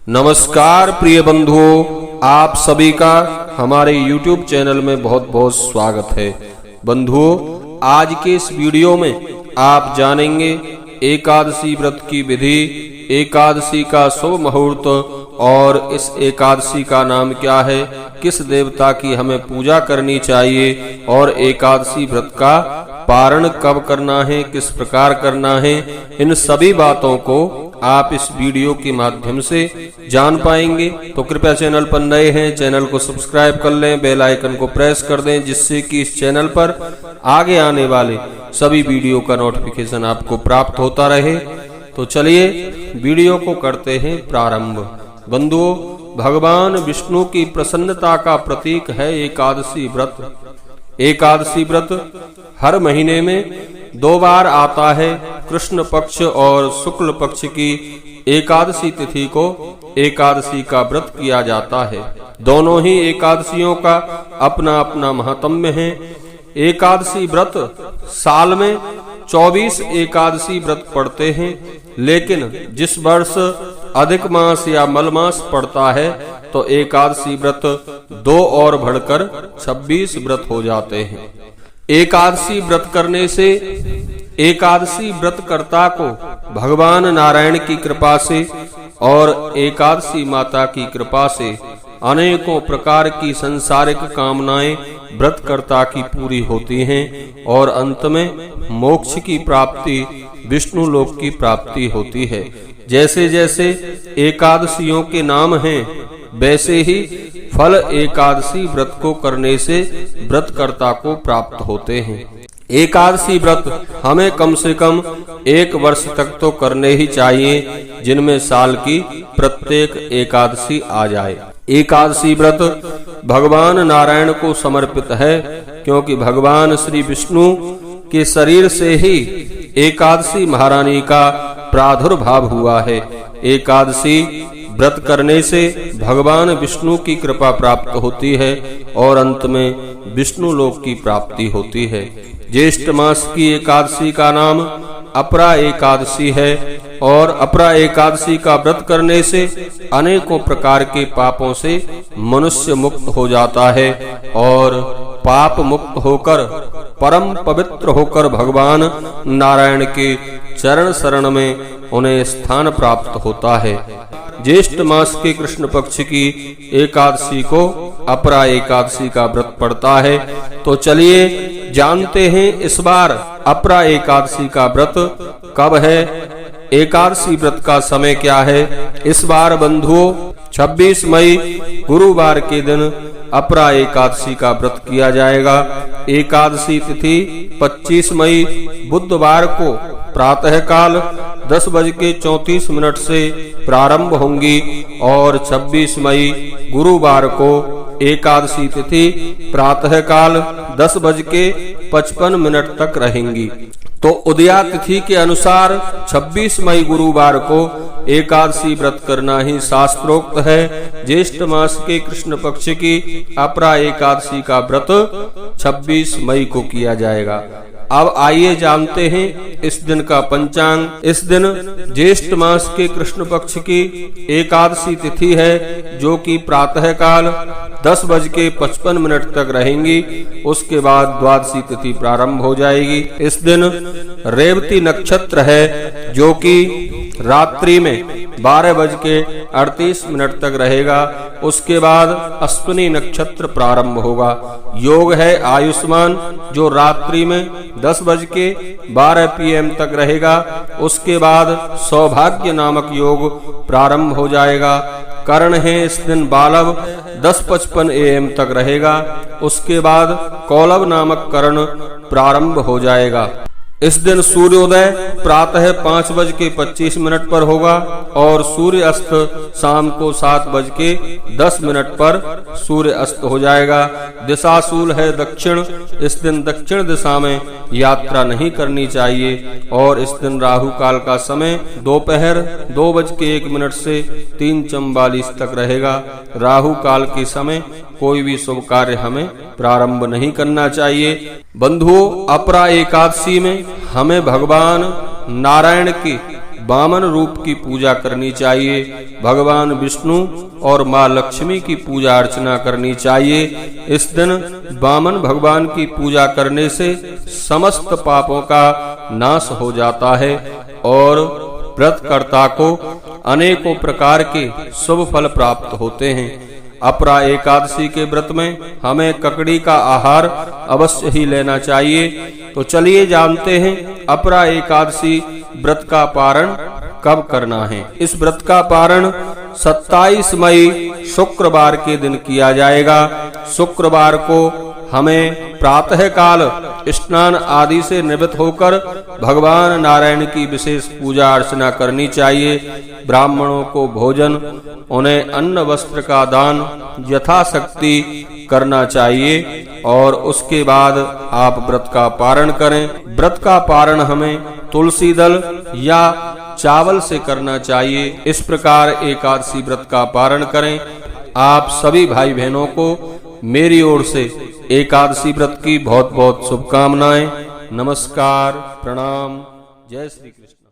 नमस्कार प्रिय बंधुओं, आप सभी का हमारे YouTube चैनल में बहुत बहुत स्वागत है। बंधुओं, आज के इस वीडियो में आप जानेंगे एकादशी व्रत की विधि, एकादशी का शुभ मुहूर्त और इस एकादशी का नाम क्या है, किस देवता की हमें पूजा करनी चाहिए और एकादशी व्रत का पारण कब करना है, किस प्रकार करना है। इन सभी बातों को आप इस वीडियो के माध्यम से जान पाएंगे। तो कृपया चैनल पर नए हैं, चैनल को सब्सक्राइब कर लें, बेल आइकन को प्रेस कर दें, जिससे कि इस चैनल पर आगे आने वाले सभी वीडियो का नोटिफिकेशन आपको प्राप्त होता रहे। तो चलिए वीडियो को करते हैं प्रारंभ। बंधुओं, भगवान विष्णु की प्रसन्नता का प्रतीक है एकादशी व्रत। एकादशी व्रत हर महीने में 2 बार आता है। कृष्ण पक्ष और शुक्ल पक्ष की एकादशी तिथि को एकादशी का व्रत किया जाता है। दोनों ही एकादशियों का अपना अपना महात्म्य है। एकादशी व्रत साल में 24 एकादशी व्रत पड़ते हैं, लेकिन जिस वर्ष अधिक मास या मल मास पड़ता है तो एकादशी व्रत 2 और बढ़कर 26 व्रत हो जाते हैं। एकादशी व्रत करने से एकादशी व्रतकर्ता को भगवान नारायण की कृपा से और एकादशी माता की कृपा से अनेकों प्रकार की संसारिक कामनाएं व्रतकर्ता की पूरी होती हैं और अंत में मोक्ष की प्राप्ति, विष्णु लोक की प्राप्ति होती है। जैसे जैसे एकादशियों के नाम हैं, वैसे ही फल एकादशी व्रत को करने से व्रतकर्ता को प्राप्त होते हैं। एकादशी व्रत हमें कम से कम 1 वर्ष तक तो करने ही चाहिए, जिनमें साल की प्रत्येक एकादशी आ जाए। एकादशी व्रत भगवान नारायण को समर्पित है, क्योंकि भगवान श्री विष्णु के शरीर से ही एकादशी महारानी का प्रादुर्भाव हुआ है। एकादशी व्रत करने से भगवान विष्णु की कृपा प्राप्त होती है और अंत में विष्णु लोक की प्राप्ति होती है। ज्येष्ठ मास की एकादशी का नाम अपरा एकादशी है और अपरा एकादशी का व्रत करने से अनेकों प्रकार के पापों से मनुष्य मुक्त हो जाता है और पाप मुक्त होकर परम पवित्र होकर भगवान नारायण के चरण शरण में उन्हें स्थान प्राप्त होता है। ज्येष्ठ मास के कृष्ण पक्ष की एकादशी को अपरा एकादशी का व्रत पड़ता है। तो चलिए जानते हैं इस बार अपरा एकादशी का व्रत कब है, एकादशी व्रत का समय क्या है। इस बार बंधुओं 26 मई गुरुवार के दिन अपरा एकादशी का व्रत किया जाएगा। एकादशी तिथि 25 मई बुधवार को प्रातः काल 10:34 से प्रारंभ होंगी और 26 मई गुरुवार को एकादशी तिथि प्रातः काल 10:55 तक रहेंगी। तो उदया तिथि के अनुसार 26 मई गुरुवार को एकादशी व्रत करना ही शास्त्रोक्त है। ज्येष्ठ मास के कृष्ण पक्ष की अपरा एकादशी का व्रत 26 मई को किया जाएगा। अब आइए जानते हैं इस दिन का पंचांग। इस दिन ज्येष्ठ मास के कृष्ण पक्ष की एकादशी तिथि है, जो कि प्रातः काल 10:55 तक रहेंगी। उसके बाद द्वादशी तिथि प्रारंभ हो जाएगी। इस दिन रेवती नक्षत्र है, जो कि रात्रि में 12:38 तक रहेगा। उसके बाद अश्विनी नक्षत्र प्रारंभ होगा। योग है आयुष्मान, जो रात्रि में 10:12 PM तक रहेगा। उसके बाद सौभाग्य नामक योग प्रारंभ हो जाएगा। करण है इस दिन बालव, 10:55 AM तक रहेगा। उसके बाद कौलव नामक करण प्रारंभ हो जाएगा। इस दिन सूर्योदय प्रातः 5:25 पर होगा और सूर्य अस्त शाम को 7:10 पर सूर्य अस्त हो जाएगा। दिशाशूल है दक्षिण। इस दिन दक्षिण दिशा में यात्रा नहीं करनी चाहिए और इस दिन राहु काल का समय दोपहर 2:01 से 3:44 तक रहेगा। राहु काल के समय कोई भी शुभ कार्य हमें प्रारंभ नहीं करना चाहिए। बंधुओं, अपरा एकादशी में हमें भगवान नारायण की वामन रूप की पूजा करनी चाहिए। भगवान विष्णु और माँ लक्ष्मी की पूजा अर्चना करनी चाहिए। इस दिन वामन भगवान की पूजा करने से समस्त पापों का नाश हो जाता है और व्रतकर्ता को अनेकों प्रकार के शुभ फल प्राप्त होते हैं। अपरा एकादशी के व्रत में हमें ककड़ी का आहार अवश्य ही लेना चाहिए। तो चलिए जानते हैं अपरा एकादशी व्रत का पारण कब करना है। इस व्रत का पारण 27 मई शुक्रवार के दिन किया जाएगा। शुक्रवार को हमें प्रातः काल स्नान आदि से निवृत्त होकर भगवान नारायण की विशेष पूजा अर्चना करनी चाहिए। ब्राह्मणों को भोजन, उन्हें अन्न वस्त्र का दान यथाशक्ति करना चाहिए और उसके बाद आप व्रत का पारण करें। व्रत का पारण हमें तुलसी दल या चावल से करना चाहिए। इस प्रकार एकादशी व्रत का पारण करें। आप सभी भाई बहनों को मेरी ओर से एकादशी व्रत की बहुत बहुत शुभकामनाएं। नमस्कार, प्रणाम, जय श्री कृष्ण।